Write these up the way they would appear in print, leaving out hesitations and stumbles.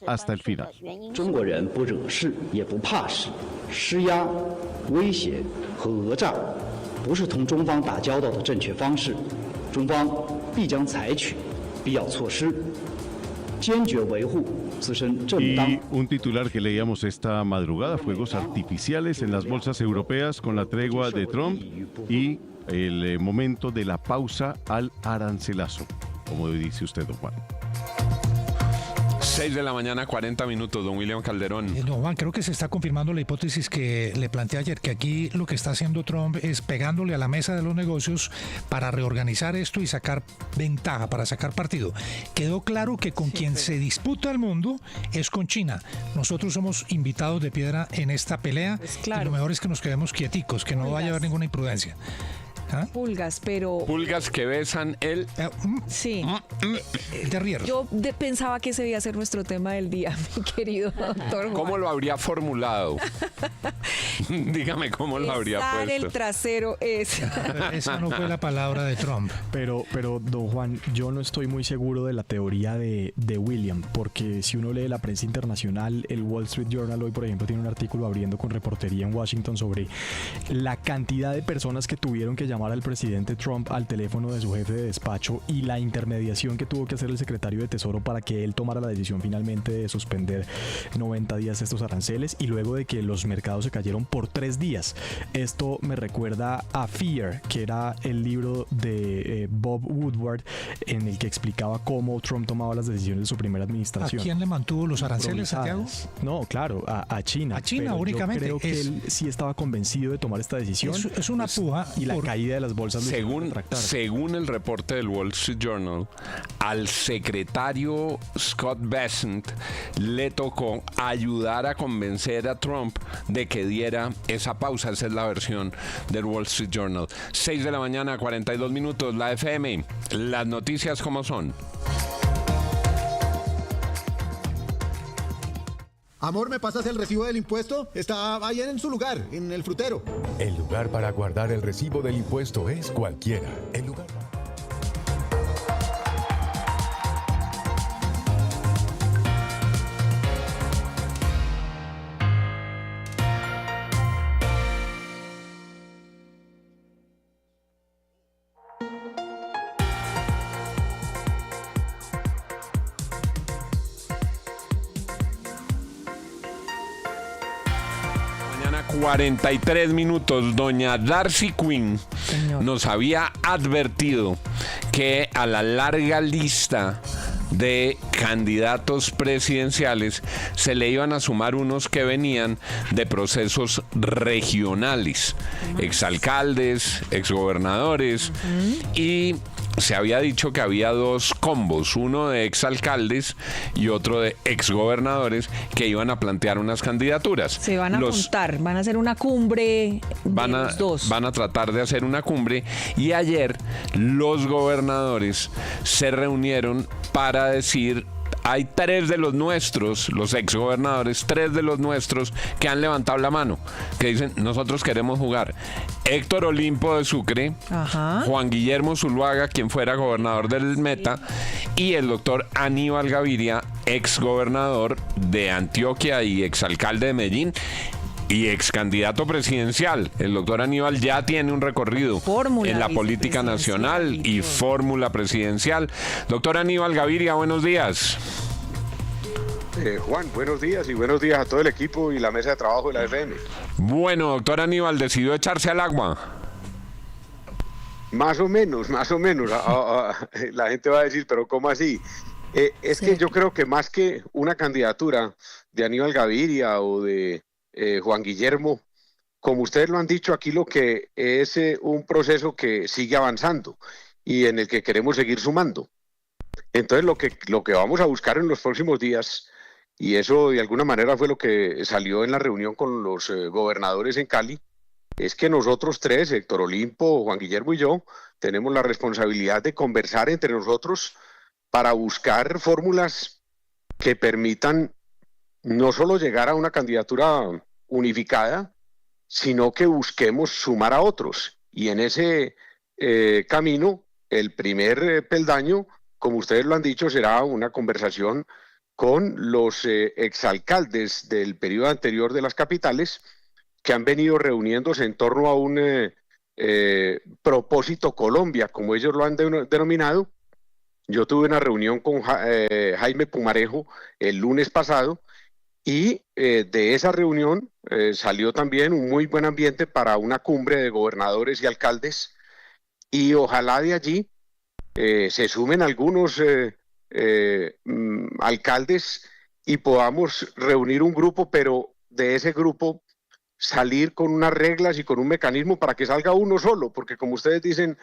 hasta el final. 中国人不惹事也不怕事，施压、威胁和讹诈不是同中方打交道的正确方式，中方必将采取必要措施，坚决维护自身正当。 Y un titular que leíamos esta madrugada: fuegos artificiales en las bolsas europeas con la tregua de Trump y el momento de la pausa al arancelazo, como dice usted, don Juan. 6 de la mañana, 40 minutos, don William Calderón. No, Juan, creo que se está confirmando la hipótesis que le planteé ayer, que aquí lo que está haciendo Trump es pegándole a la mesa de los negocios para reorganizar esto y sacar ventaja, para sacar partido. Quedó claro que con quien se disputa el mundo es con China. Nosotros somos invitados de piedra en esta pelea, Pues claro. y lo mejor es que nos quedemos quieticos, que no vaya a haber ninguna imprudencia. ¿Ah? Pulgas, pero Pulgas que besan el... sí. De Rier. Yo pensaba que ese debía ser nuestro tema del día, mi querido doctor Juan. ¿Cómo lo habría formulado? Dígame cómo lo habría Besar puesto. el trasero es. Esa no fue la palabra de Trump. Pero, don Juan, yo no estoy muy seguro de la teoría de William, porque si uno lee la prensa internacional, el Wall Street Journal hoy, por ejemplo, tiene un artículo abriendo con reportería en Washington sobre la cantidad de personas que tuvieron que llamar al presidente Trump al teléfono de su jefe de despacho y la intermediación que tuvo que hacer el secretario de Tesoro para que él tomara la decisión finalmente de suspender 90 días estos aranceles, y luego de que los mercados se cayeron por 3 días. Esto me recuerda a Fear, que era el libro de Bob Woodward, en el que explicaba cómo Trump tomaba las decisiones de su primera ¿A administración. quién le mantuvo los aranceles, Santiago? No, claro, a China. A China pero únicamente. yo creo que él sí estaba convencido de tomar esta decisión. Es una puja. Y la caída de las bolsas lo hicieron Según, retractar. según el reporte del Wall Street Journal, al secretario Scott Bessent le tocó ayudar a convencer a Trump de que diera esa pausa. Esa es la versión del Wall Street Journal. 6 de la mañana, 42 minutos, la FM. Las noticias como son. Amor, ¿me pasas el recibo del impuesto? Está ahí en su lugar, en el frutero. El lugar para guardar el recibo del impuesto es cualquiera. El lugar... Mañana 43 minutos, doña Darcy Quinn nos había advertido que a la larga lista de candidatos presidenciales se le iban a sumar unos que venían de procesos regionales, exalcaldes, exgobernadores, y se había dicho que había 2 combos, uno de exalcaldes y otro de exgobernadores, que iban a plantear unas candidaturas. Se van a juntar, van a hacer una cumbre de los dos. Van a tratar de hacer una cumbre, y ayer los gobernadores se reunieron para decir: hay 3 de los nuestros, los exgobernadores, 3 de los nuestros que han levantado la mano, que dicen: nosotros queremos jugar. Héctor Olimpo de Sucre, Ajá. Juan Guillermo Zuluaga, quien fuera gobernador del Meta, y el doctor Aníbal Gaviria, exgobernador de Antioquia y exalcalde de Medellín y ex candidato presidencial. El doctor Aníbal ya tiene un recorrido en la política nacional y fórmula presidencial. Doctor Aníbal Gaviria, buenos días. Juan, buenos días, y buenos días a todo el equipo y la mesa de trabajo de la FM. Bueno, doctor Aníbal, ¿decidió echarse al agua? Más o menos. La gente va a decir, pero ¿cómo así? Es que yo creo que más que una candidatura de Aníbal Gaviria o de Juan Guillermo, como ustedes lo han dicho aquí, lo que es un proceso que sigue avanzando y en el que queremos seguir sumando. Entonces lo que vamos a buscar en los próximos días, y eso de alguna manera fue lo que salió en la reunión con los gobernadores en Cali, es que nosotros 3, Héctor Olimpo, Juan Guillermo y yo, tenemos la responsabilidad de conversar entre nosotros para buscar fórmulas que permitan no solo llegar a una candidatura unificada, sino que busquemos sumar a otros. Y en ese camino, el primer peldaño, como ustedes lo han dicho, será una conversación con los exalcaldes del periodo anterior de las capitales, que han venido reuniéndose en torno a un propósito Colombia, como ellos lo han denominado. Yo tuve una reunión con Jaime Pumarejo el lunes pasado, y de esa reunión salió también un muy buen ambiente para una cumbre de gobernadores y alcaldes, y ojalá de allí se sumen algunos alcaldes y podamos reunir un grupo, pero de ese grupo salir con unas reglas y con un mecanismo para que salga uno solo, porque como ustedes dicen,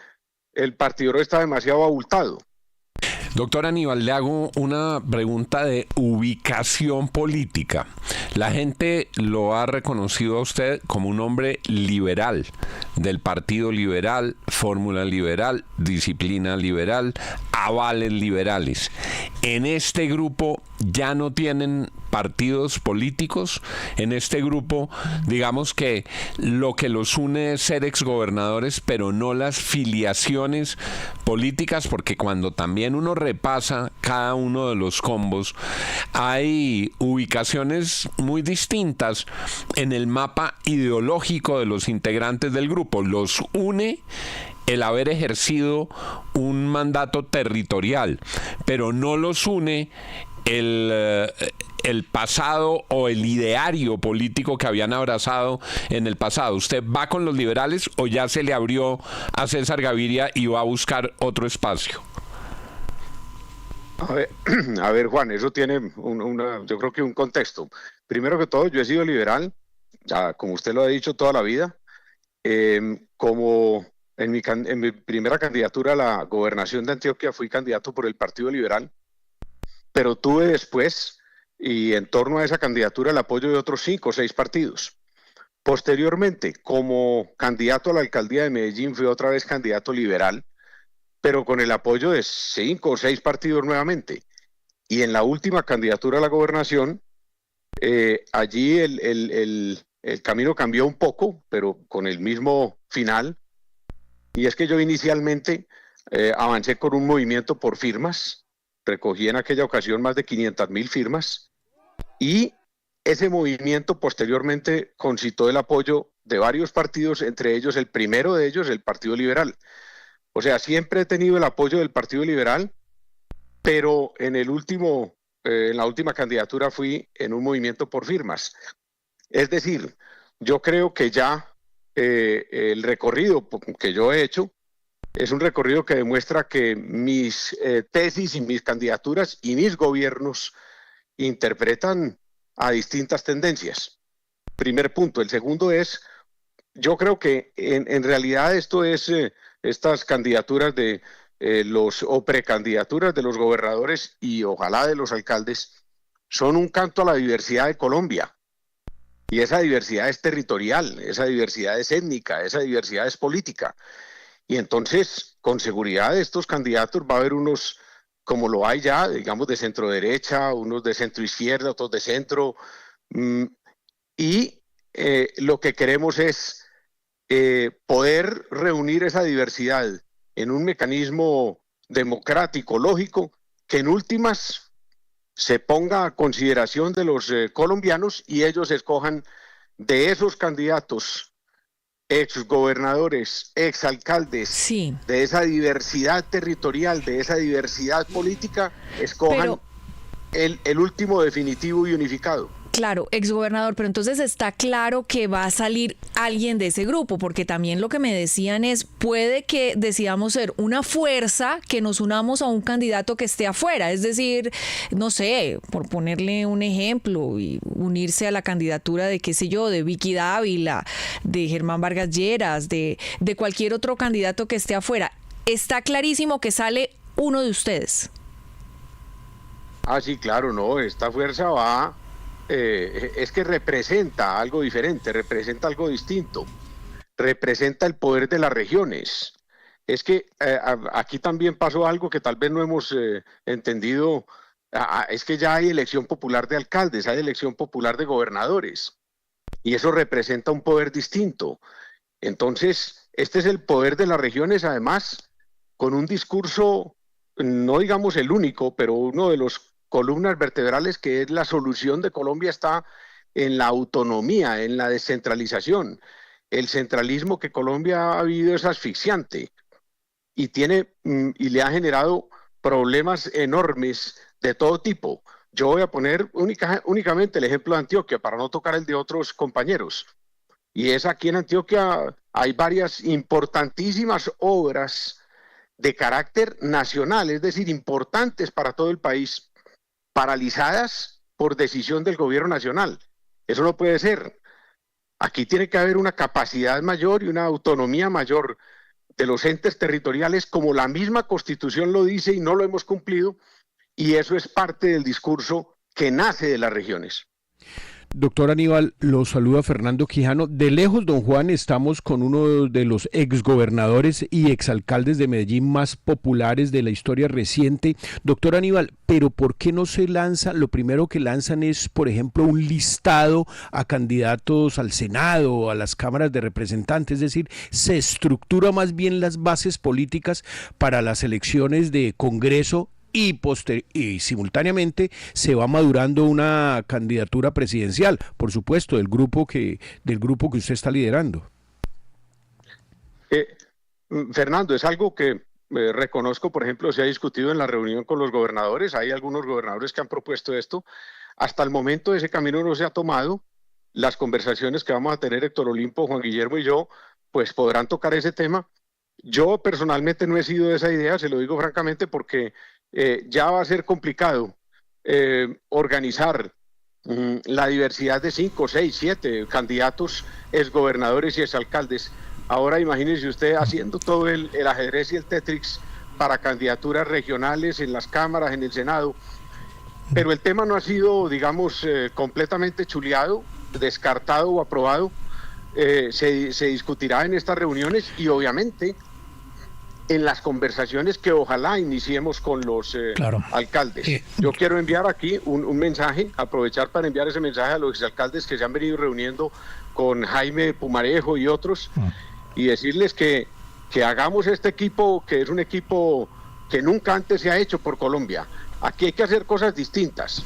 el partidor está demasiado abultado. Doctor Aníbal, le hago una pregunta de ubicación política. La gente lo ha reconocido a usted como un hombre liberal, del Partido Liberal, fórmula liberal, disciplina liberal, avales liberales. En este grupo ya no tienen partidos políticos. En este grupo, digamos que lo que los une es ser exgobernadores, pero no las filiaciones políticas, porque cuando también uno repasa cada uno de los combos, hay ubicaciones muy distintas en el mapa ideológico de los integrantes del grupo. Los une el haber ejercido un mandato territorial, pero no los une el pasado o el ideario político que habían abrazado en el pasado. ¿Usted va con los liberales o ya se le abrió a César Gaviria y va a buscar otro espacio? A ver, Juan, eso tiene yo creo que un contexto. Primero que todo, yo he sido liberal, ya, como usted lo ha dicho, toda la vida. Como en mi primera candidatura a la gobernación de Antioquia fui candidato por el Partido Liberal, pero tuve después, y en torno a esa candidatura, el apoyo de otros 5 o 6 partidos. Posteriormente, como candidato a la alcaldía de Medellín, fui otra vez candidato liberal, pero con el apoyo de 5 o 6 partidos nuevamente. Y en la última candidatura a la gobernación, allí el camino cambió un poco, pero con el mismo final. Y es que yo inicialmente avancé con un movimiento por firmas. Recogí en aquella ocasión más de 500.000 firmas, y ese movimiento posteriormente concitó el apoyo de varios partidos, entre ellos el primero de ellos, el Partido Liberal. O sea, siempre he tenido el apoyo del Partido Liberal, pero en la última candidatura fui en un movimiento por firmas. Es decir, yo creo que ya el recorrido que yo he hecho es un recorrido que demuestra que mis tesis y mis candidaturas y mis gobiernos interpretan a distintas tendencias. Primer punto. El segundo es, yo creo que en realidad esto es estas candidaturas o precandidaturas de los gobernadores y ojalá de los alcaldes, son un canto a la diversidad de Colombia. Y esa diversidad es territorial, esa diversidad es étnica, esa diversidad es política. Y entonces, con seguridad, estos candidatos va a haber unos, como lo hay ya, digamos, de centro derecha, unos de centro izquierda, otros de centro. Y lo que queremos es poder reunir esa diversidad en un mecanismo democrático, lógico, que en últimas se ponga a consideración de los colombianos y ellos escojan de esos candidatos, exgobernadores, exalcaldes, sí, de esa diversidad territorial, de esa diversidad política, escojan el último definitivo y unificado. Claro, exgobernador, pero entonces está claro que va a salir alguien de ese grupo, porque también lo que me decían es, puede que decidamos ser una fuerza que nos unamos a un candidato que esté afuera, es decir, no sé, por ponerle un ejemplo, y unirse a la candidatura de, qué sé yo, de Vicky Dávila, de Germán Vargas Lleras, de cualquier otro candidato que esté afuera. Está clarísimo que sale uno de ustedes. Ah, sí, claro, no, esta fuerza va... es que representa algo diferente, representa algo distinto, representa el poder de las regiones. Es que aquí también pasó algo que tal vez no hemos entendido, es que ya hay elección popular de alcaldes, hay elección popular de gobernadores, y eso representa un poder distinto. Entonces, este es el poder de las regiones, además, con un discurso, no digamos el único, pero uno de los columnas vertebrales, que es la solución de Colombia, está en la autonomía, en la descentralización. El centralismo que Colombia ha vivido es asfixiante y le ha generado problemas enormes de todo tipo. Yo voy a poner únicamente el ejemplo de Antioquia para no tocar el de otros compañeros. Y es aquí en Antioquia hay varias importantísimas obras de carácter nacional, es decir, importantes para todo el país, paralizadas por decisión del gobierno nacional. Eso no puede ser. Aquí tiene que haber una capacidad mayor y una autonomía mayor de los entes territoriales, como la misma Constitución lo dice y no lo hemos cumplido, y eso es parte del discurso que nace de las regiones. Doctor Aníbal, lo saluda Fernando Quijano. De lejos, don Juan, estamos con uno de los exgobernadores y exalcaldes de Medellín más populares de la historia reciente. Doctor Aníbal, pero ¿por qué no se lanza? Lo primero que lanzan es, por ejemplo, un listado a candidatos al Senado o a las cámaras de representantes, es decir, se estructura más bien las bases políticas para las elecciones de Congreso y simultáneamente se va madurando una candidatura presidencial, por supuesto, del grupo que usted está liderando. Fernando, es algo que reconozco, por ejemplo, se ha discutido en la reunión con los gobernadores. Hay algunos gobernadores que han propuesto esto. Hasta el momento ese camino no se ha tomado. Las conversaciones que vamos a tener Héctor Olimpo, Juan Guillermo y yo, pues podrán tocar ese tema. Yo personalmente no he sido de esa idea, se lo digo francamente, porque ya va a ser complicado organizar la diversidad de 5, 6, 7 candidatos, exgobernadores y exalcaldes. Ahora imagínese usted haciendo todo el ajedrez y el Tetris para candidaturas regionales en las cámaras, en el Senado. Pero el tema no ha sido, digamos, completamente chuleado, descartado o aprobado. Se discutirá en estas reuniones y obviamente en las conversaciones que ojalá iniciemos con los alcaldes. Yo quiero enviar aquí un mensaje, aprovechar para enviar ese mensaje a los exalcaldes que se han venido reuniendo con Jaime Pumarejo y otros, y decirles que hagamos este equipo, que es un equipo que nunca antes se ha hecho por Colombia. Aquí hay que hacer cosas distintas.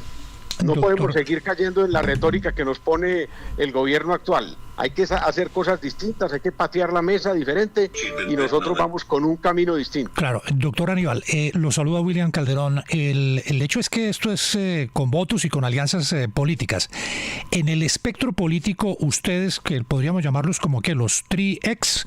No podemos seguir cayendo en la retórica que nos pone el gobierno actual. Hay que hacer cosas distintas, hay que patear la mesa diferente y nosotros vamos con un camino distinto. Claro, doctor Aníbal, lo saluda William Calderón. El hecho es que esto es con votos y con alianzas políticas. En el espectro político, ustedes, que podríamos llamarlos como que los 3X,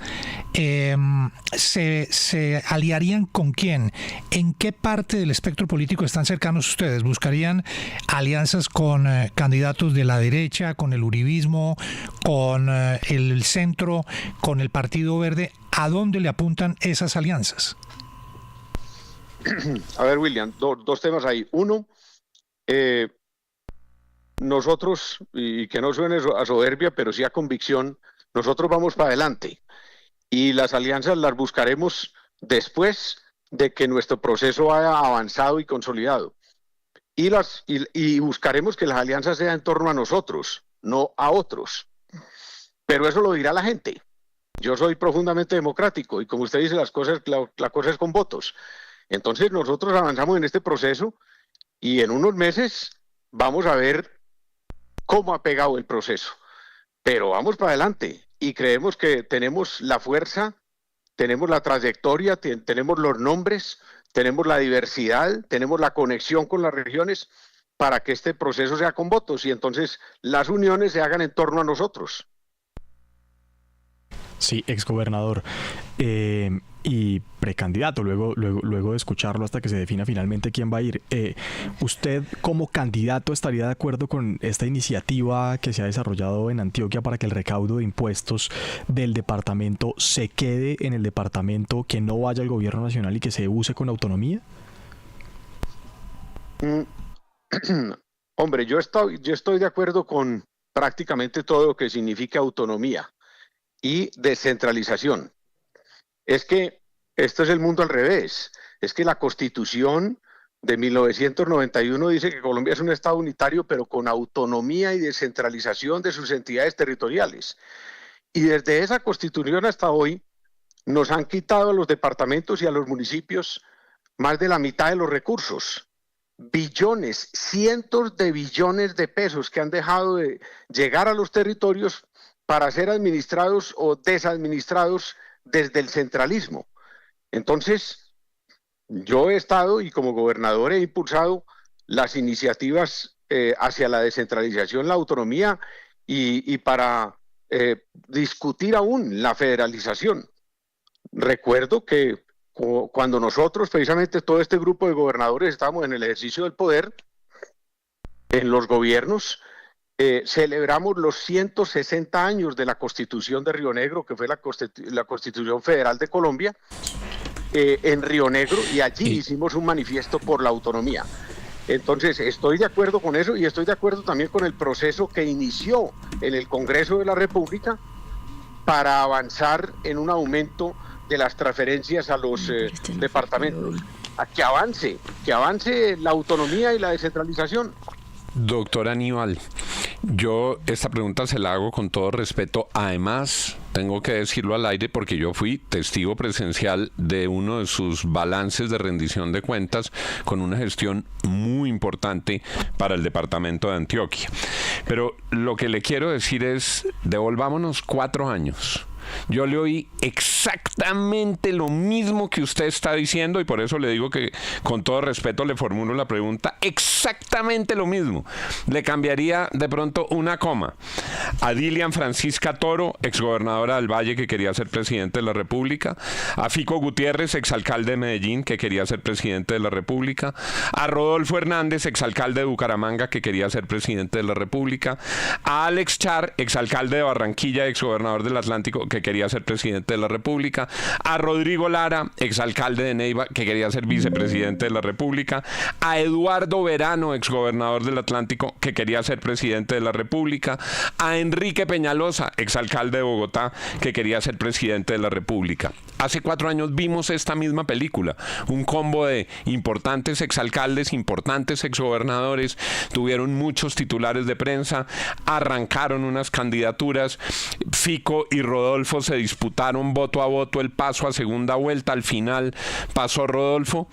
¿se aliarían con quién? ¿En qué parte del espectro político están cercanos ustedes? ¿Buscarían alianzas con candidatos de la derecha, con el uribismo, con el centro, con el Partido Verde? ¿A dónde le apuntan esas alianzas? A ver, William, dos temas ahí. Uno, nosotros, y que no suene a soberbia, pero sí a convicción, nosotros vamos para adelante y las alianzas las buscaremos después de que nuestro proceso haya avanzado y consolidado. Y buscaremos que las alianzas sean en torno a nosotros, no a otros. Pero eso lo dirá la gente. Yo soy profundamente democrático y como usted dice, la cosa es con votos. Entonces nosotros avanzamos en este proceso y en unos meses vamos a ver cómo ha pegado el proceso. Pero vamos para adelante y creemos que tenemos la fuerza, tenemos la trayectoria, tenemos los nombres, tenemos la diversidad, tenemos la conexión con las regiones para que este proceso sea con votos y entonces las uniones se hagan en torno a nosotros. Sí, exgobernador y precandidato, luego de escucharlo hasta que se defina finalmente quién va a ir. ¿Usted como candidato estaría de acuerdo con esta iniciativa que se ha desarrollado en Antioquia para que el recaudo de impuestos del departamento se quede en el departamento, que no vaya al gobierno nacional y que se use con autonomía? Hombre, yo estoy de acuerdo con prácticamente todo lo que significa autonomía y descentralización. Es que esto es el mundo al revés. Es que la Constitución de 1991 dice que Colombia es un Estado unitario, pero con autonomía y descentralización de sus entidades territoriales. Y desde esa Constitución hasta hoy nos han quitado a los departamentos y a los municipios más de la mitad de los recursos. billones, cientos de billones de pesos que han dejado de llegar a los territorios para ser administrados o desadministrados desde el centralismo. Entonces, yo he estado y como gobernador he impulsado las iniciativas hacia la descentralización, la autonomía y para discutir aún la federalización. Recuerdo que cuando nosotros, precisamente todo este grupo de gobernadores, estábamos en el ejercicio del poder, en los gobiernos, celebramos los 160 años de la Constitución de Río Negro, que fue la Constitución Federal de Colombia, en Río Negro, y allí hicimos un manifiesto por la autonomía. Entonces, estoy de acuerdo con eso y estoy de acuerdo también con el proceso que inició en el Congreso de la República para avanzar en un aumento de las transferencias a los departamentos, a que avance la autonomía y la descentralización. Doctor Aníbal, yo esta pregunta se la hago con todo respeto. Además, tengo que decirlo al aire porque yo fui testigo presencial de uno de sus balances de rendición de cuentas con una gestión muy importante para el departamento de Antioquia. Pero lo que le quiero decir es, devolvámonos 4 años. Yo le oí exactamente lo mismo que usted está diciendo y por eso le digo que con todo respeto le formulo la pregunta, exactamente lo mismo. Le cambiaría de pronto una coma. A Dilian Francisca Toro, exgobernadora del Valle que quería ser presidente de la República, a Fico Gutiérrez, exalcalde de Medellín que quería ser presidente de la República, a Rodolfo Hernández, exalcalde de Bucaramanga que quería ser presidente de la República, a Alex Char, exalcalde de Barranquilla, exgobernador del Atlántico que quería ser presidente de la República, a Rodrigo Lara, exalcalde de Neiva, que quería ser vicepresidente de la República, a Eduardo Verano, exgobernador del Atlántico, que quería ser presidente de la República, a Enrique Peñalosa, exalcalde de Bogotá, que quería ser presidente de la República. Hace 4 años vimos esta misma película, un combo de importantes exalcaldes, importantes exgobernadores, tuvieron muchos titulares de prensa, arrancaron unas candidaturas, Fico y Rodolfo se disputaron voto a voto el paso a segunda vuelta, al final pasó Rodolfo,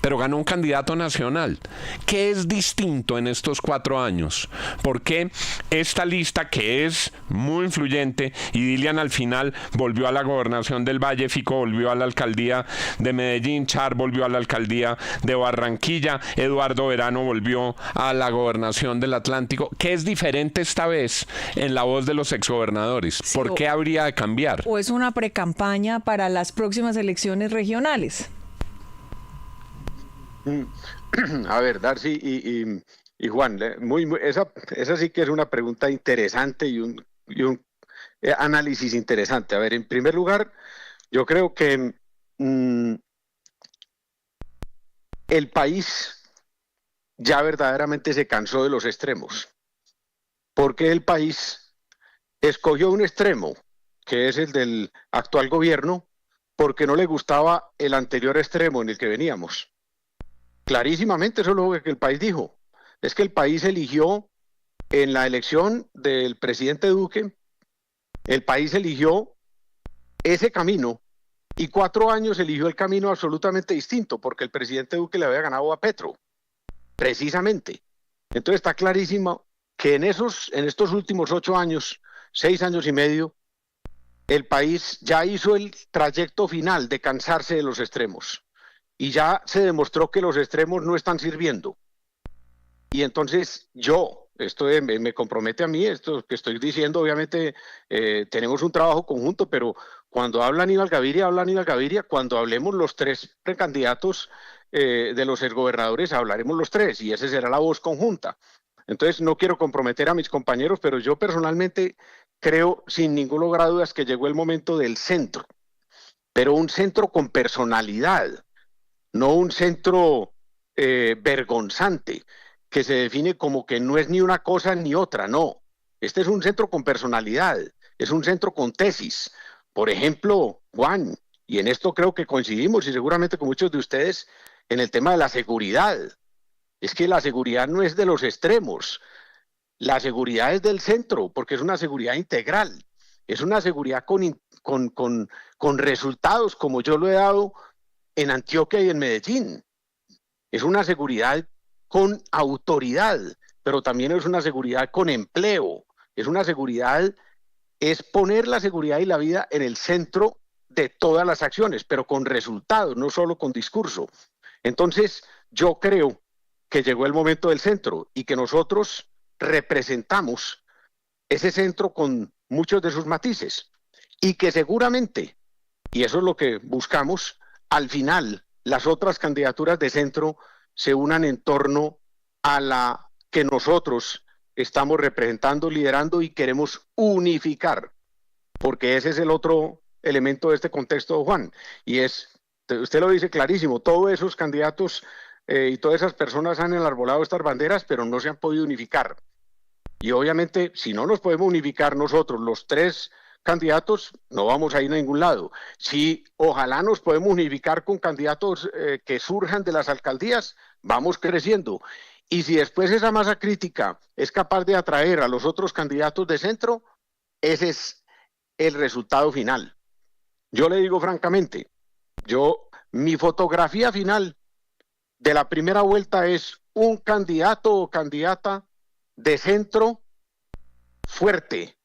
pero ganó un candidato nacional. ¿Qué es distinto en estos 4 años? ¿Por qué esta lista que es muy influyente y Dilian al final volvió a la gobernación del Valle, Fico volvió a la alcaldía de Medellín, Char volvió a la alcaldía de Barranquilla, Eduardo Verano volvió a la gobernación del Atlántico? ¿Qué es diferente esta vez en la voz de los exgobernadores? Sí, ¿Por qué habría de cambiar? ¿O es una precampaña para las próximas elecciones regionales? A ver, Darcy y Juan, esa sí que es una pregunta interesante y un análisis interesante. A ver, en primer lugar, yo creo que el país ya verdaderamente se cansó de los extremos, porque el país escogió un extremo, que es el del actual gobierno, porque no le gustaba el anterior extremo en el que veníamos. Clarísimamente, eso es lo que el país dijo. Es que el país eligió en la elección del presidente Duque, el país eligió ese camino y 4 años eligió el camino absolutamente distinto, porque el presidente Duque le había ganado a Petro, precisamente. Entonces está clarísimo que en estos últimos 8 años, 6 años y medio, el país ya hizo el trayecto final de cansarse de los extremos. Y ya se demostró que los extremos no están sirviendo. Y entonces esto me compromete a mí, esto que estoy diciendo, obviamente tenemos un trabajo conjunto, pero cuando habla Aníbal Gaviria, cuando hablemos los 3 precandidatos de los exgobernadores, hablaremos los 3 y esa será la voz conjunta. Entonces no quiero comprometer a mis compañeros, pero yo personalmente creo sin ningún lugar a dudas que llegó el momento del centro, pero un centro con personalidad, no un centro vergonzante, que se define como que no es ni una cosa ni otra, no. Este es un centro con personalidad, es un centro con tesis. Por ejemplo, Juan, y en esto creo que coincidimos, y seguramente con muchos de ustedes, en el tema de la seguridad. Es que la seguridad no es de los extremos, la seguridad es del centro, porque es una seguridad integral, es una seguridad con resultados, como yo lo he dado en Antioquia y en Medellín. Es una seguridad con autoridad, pero también es una seguridad con empleo. Es una seguridad, es poner la seguridad y la vida en el centro de todas las acciones, pero con resultados, no solo con discurso. Entonces, yo creo que llegó el momento del centro y que nosotros representamos ese centro con muchos de sus matices y que seguramente, y eso es lo que buscamos, al final las otras candidaturas de centro se unan en torno a la que nosotros estamos representando, liderando y queremos unificar, porque ese es el otro elemento de este contexto, Juan, y es, usted lo dice clarísimo, todos esos candidatos y todas esas personas han enarbolado estas banderas, pero no se han podido unificar. Y obviamente, si no nos podemos unificar nosotros, los tres candidatos, no vamos a ir a ningún lado. Si ojalá nos podemos unificar con candidatos que surjan de las alcaldías, vamos creciendo. Y si después esa masa crítica es capaz de atraer a los otros candidatos de centro, ese es el resultado final. Yo le digo francamente, mi fotografía final de la primera vuelta es un candidato o candidata de centro fuerte,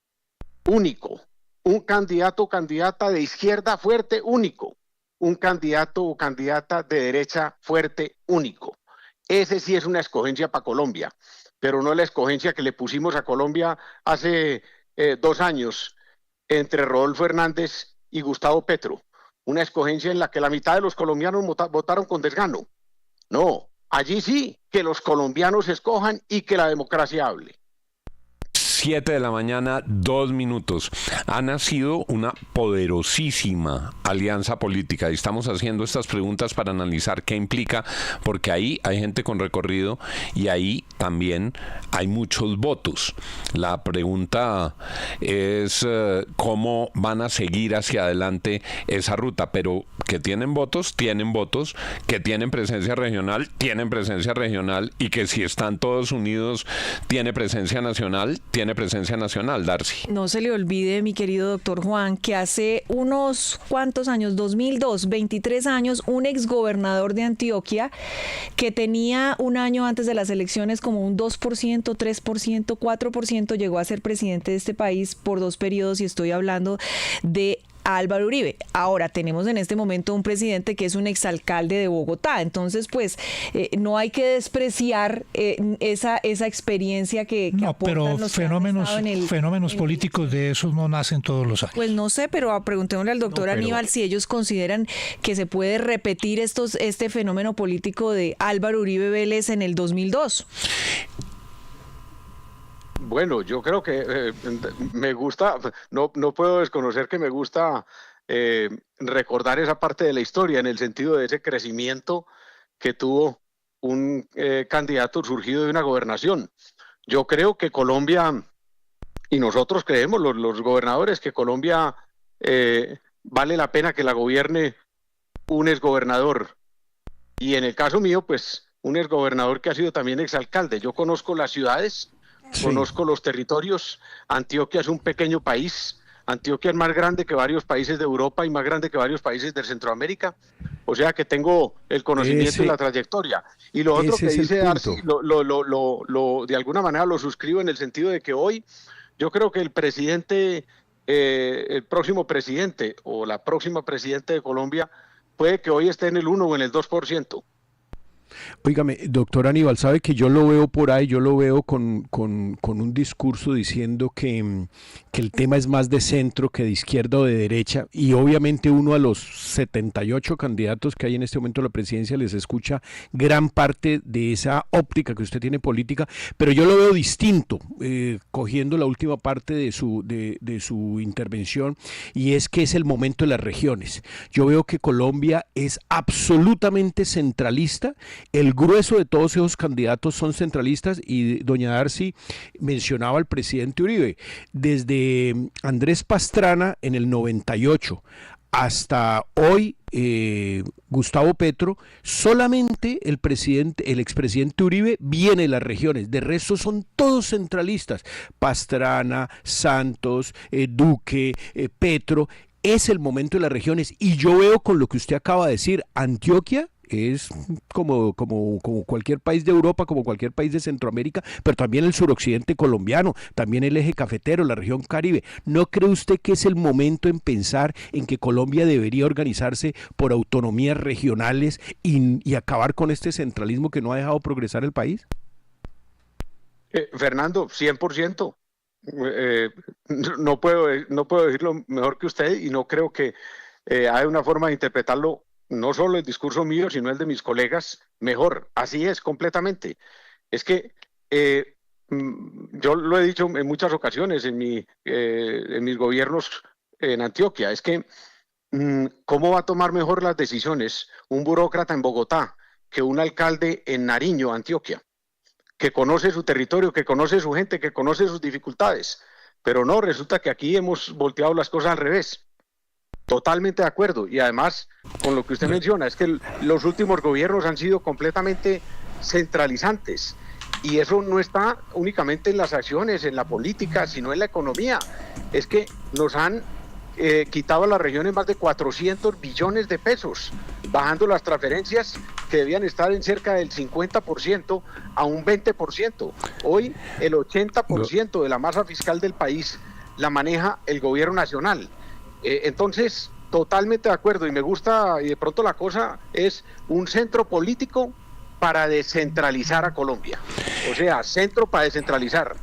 único, un candidato o candidata de izquierda fuerte, único, un candidato o candidata de derecha fuerte, único. Ese sí es una escogencia para Colombia, pero no la escogencia que le pusimos a Colombia hace 2 años entre Rodolfo Hernández y Gustavo Petro, una escogencia en la que la mitad de los colombianos votaron con desgano. No, allí sí, que los colombianos escojan y que la democracia hable. 7 de la mañana, 2 minutos. Ha nacido una poderosísima alianza política y estamos haciendo estas preguntas para analizar qué implica, porque ahí hay gente con recorrido y ahí también hay muchos votos. La pregunta es cómo van a seguir hacia adelante esa ruta, pero que tienen votos, que tienen presencia regional, y que si están todos unidos, tiene presencia nacional, Darcy. No se le olvide, mi querido doctor Juan, que hace unos cuantos años, 2002, 23 años, un exgobernador de Antioquia que tenía un año antes de las elecciones como un 2%, 3%, 4%, llegó a ser presidente de este país por 2 periodos y estoy hablando de Álvaro Uribe. Ahora tenemos en este momento un presidente que es un exalcalde de Bogotá, entonces pues no hay que despreciar esa experiencia que no, aportan pero los fenómenos políticos de esos no nacen todos los años. Pues no sé, pero preguntémosle al doctor Aníbal si ellos consideran que se puede repetir este fenómeno político de Álvaro Uribe Vélez en el 2002. Bueno, yo creo que me gusta, no puedo desconocer que me gusta recordar esa parte de la historia en el sentido de ese crecimiento que tuvo un candidato surgido de una gobernación. Yo creo que Colombia, y nosotros creemos, los gobernadores, que Colombia vale la pena que la gobierne un exgobernador. Y en el caso mío, pues un exgobernador que ha sido también exalcalde. Yo conozco las ciudades. Sí. Conozco los territorios. Antioquia es un pequeño país. Antioquia es más grande que varios países de Europa y más grande que varios países de Centroamérica. O sea que tengo el conocimiento y la trayectoria. Y lo otro que dice Darcy, de alguna manera lo suscribo en el sentido de que hoy yo creo que el próximo presidente o la próxima presidenta de Colombia puede que hoy esté en el 1 o en el 2%. Óigame, doctor Aníbal, sabe que yo lo veo por ahí, yo lo veo con un discurso diciendo que el tema es más de centro que de izquierda o de derecha, y obviamente uno a los 78 candidatos que hay en este momento a la presidencia les escucha gran parte de esa óptica que usted tiene política, pero yo lo veo distinto, cogiendo la última parte de su intervención, y es que es el momento de las regiones. Yo veo que Colombia es absolutamente centralista. El grueso de todos esos candidatos son centralistas, y doña Darcy mencionaba al presidente Uribe. Desde Andrés Pastrana en el 98 hasta hoy, Gustavo Petro, solamente el expresidente Uribe viene de las regiones, de resto son todos centralistas. Pastrana, Santos, Duque, Petro. Es el momento de las regiones, y yo veo con lo que usted acaba de decir, Antioquia es como cualquier país de Europa, como cualquier país de Centroamérica, pero también el suroccidente colombiano, también el eje cafetero, la región Caribe. ¿No cree usted que es el momento en pensar en que Colombia debería organizarse por autonomías regionales y acabar con este centralismo que no ha dejado progresar el país? Fernando, 100%. No puedo decirlo mejor que usted, y no creo que hay una forma de interpretarlo, no solo el discurso mío, sino el de mis colegas, mejor. Así es, completamente. Es que yo lo he dicho en muchas ocasiones en mis gobiernos en Antioquia, es que ¿cómo va a tomar mejor las decisiones un burócrata en Bogotá que un alcalde en Nariño, Antioquia, que conoce su territorio, que conoce su gente, que conoce sus dificultades? Pero no, resulta que aquí hemos volteado las cosas al revés. Totalmente de acuerdo. Y además, con lo que usted menciona, es que los últimos gobiernos han sido completamente centralizantes. Y eso no está únicamente en las acciones, en la política, sino en la economía. Es que nos han quitado a las regiones más de 400 billones de pesos, bajando las transferencias que debían estar en cerca del 50% a un 20%. Hoy el 80% de la masa fiscal del país la maneja el gobierno nacional. Entonces, totalmente de acuerdo, y me gusta, y de pronto la cosa es un centro político para descentralizar a Colombia. O sea, centro para descentralizar.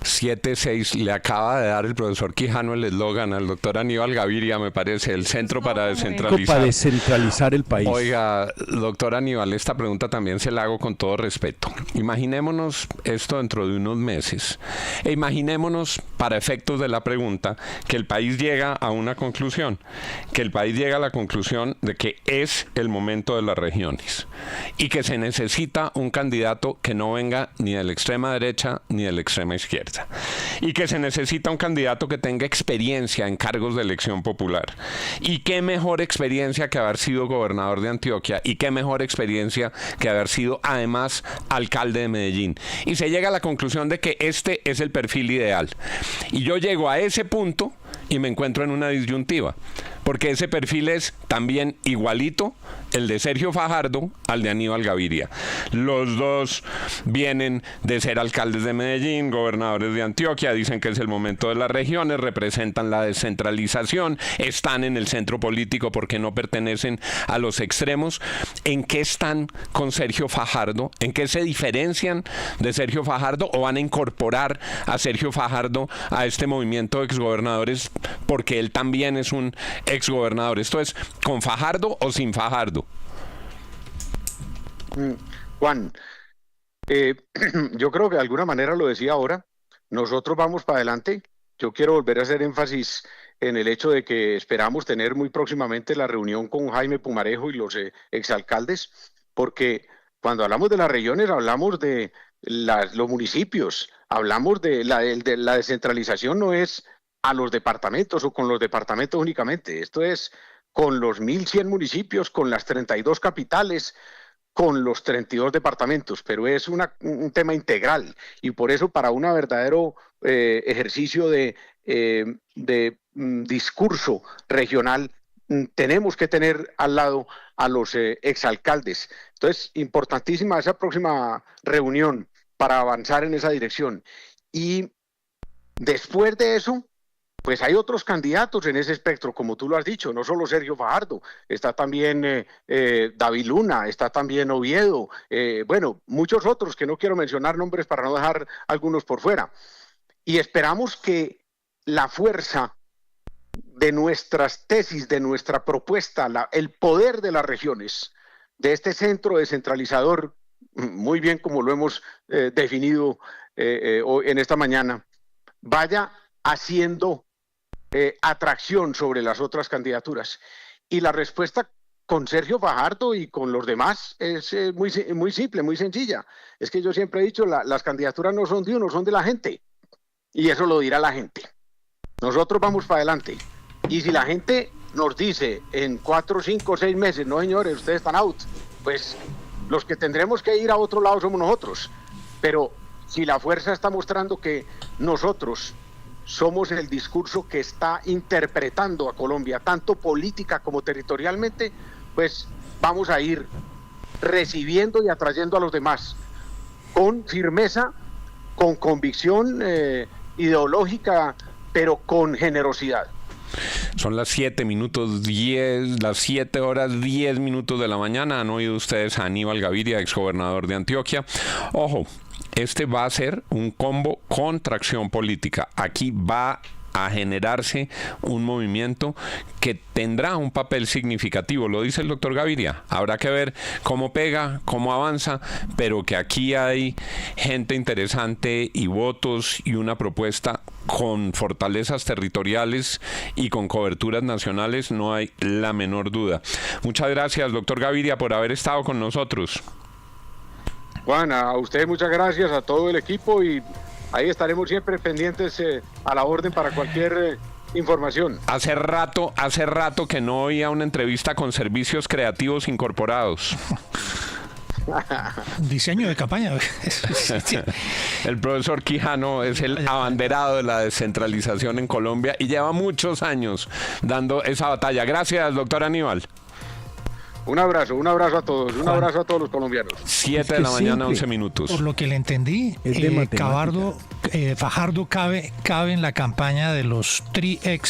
7-6, le acaba de dar el profesor Quijano el eslogan al doctor Aníbal Gaviria, me parece, el centro para descentralizar. Para descentralizar el país. Oiga, doctor Aníbal, esta pregunta también se la hago con todo respeto. Imaginémonos esto dentro de unos meses, e imaginémonos, para efectos de la pregunta, que el país llega a una conclusión, que el país llega a la conclusión de que es el momento de las regiones, y que se necesita un candidato que no venga ni de la extrema derecha ni de la extrema izquierda, y que se necesita un candidato que tenga experiencia en cargos de elección popular. Y qué mejor experiencia que haber sido gobernador de Antioquia, y qué mejor experiencia que haber sido además alcalde de Medellín. Y se llega a la conclusión de que este es el perfil ideal. Y yo llego a ese punto y me encuentro en una disyuntiva, porque ese perfil es también igualito el de Sergio Fajardo al de Aníbal Gaviria. Los dos vienen de ser alcaldes de Medellín, gobernadores de Antioquia, dicen que es el momento de las regiones, representan la descentralización, están en el centro político porque no pertenecen a los extremos. ¿En qué están con Sergio Fajardo? ¿En qué se diferencian de Sergio Fajardo, o van a incorporar a Sergio Fajardo a este movimiento de exgobernadores porque él también es un exgobernador? ¿Esto es con Fajardo o sin Fajardo? Juan, yo creo que de alguna manera lo decía ahora, nosotros vamos para adelante. Yo quiero volver a hacer énfasis en el hecho de que esperamos tener muy próximamente la reunión con Jaime Pumarejo y los exalcaldes, porque cuando hablamos de las regiones hablamos de los municipios, hablamos de la descentralización, no es a los departamentos o con los departamentos únicamente, esto es con los 1.100 municipios, con las 32 capitales, con los 32 departamentos, pero es un tema integral, y por eso para un verdadero ejercicio de discurso regional tenemos que tener al lado a los exalcaldes. Entonces, importantísima esa próxima reunión para avanzar en esa dirección. Y después de eso, pues hay otros candidatos en ese espectro, como tú lo has dicho, no solo Sergio Fajardo, está también David Luna, está también Oviedo, bueno, muchos otros que no quiero mencionar nombres para no dejar algunos por fuera. Y esperamos que la fuerza de nuestras tesis, de nuestra propuesta, el poder de las regiones, de este centro descentralizador, muy bien como lo hemos definido en esta mañana, vaya haciendo atracción sobre las otras candidaturas. Y la respuesta con Sergio Fajardo y con los demás es muy simple, muy sencilla. Es que yo siempre he dicho, las candidaturas no son de uno, son de la gente. Y eso lo dirá la gente. Nosotros vamos para adelante. Y si la gente nos dice en 4, 5, 6 meses, no señores, ustedes están out, pues los que tendremos que ir a otro lado somos nosotros. Pero si la fuerza está mostrando que nosotros somos el discurso que está interpretando a Colombia, tanto política como territorialmente, pues vamos a ir recibiendo y atrayendo a los demás con firmeza, con convicción ideológica, pero con generosidad. Son las 7:10, las 7:10 de la mañana. Han oído ustedes a Aníbal Gaviria, exgobernador de Antioquia. Ojo, este va a ser un combo con tracción política. Aquí va a generarse un movimiento que tendrá un papel significativo, lo dice el doctor Gaviria. Habrá que ver cómo pega, cómo avanza, pero que aquí hay gente interesante y votos y una propuesta con fortalezas territoriales y con coberturas nacionales, no hay la menor duda. Muchas gracias, doctor Gaviria, por haber estado con nosotros. Juan, a usted muchas gracias, a todo el equipo, y ahí estaremos siempre pendientes a la orden para cualquier información. Hace rato que no oía una entrevista con Servicios Creativos Incorporados. Diseño de campaña. El profesor Quijano es el abanderado de la descentralización en Colombia y lleva muchos años dando esa batalla. Gracias, doctor Aníbal. Un abrazo a todos, un abrazo a todos los colombianos. 7 de la mañana, 11 minutos. Por lo que le entendí, Fajardo cabe en la campaña de los 3X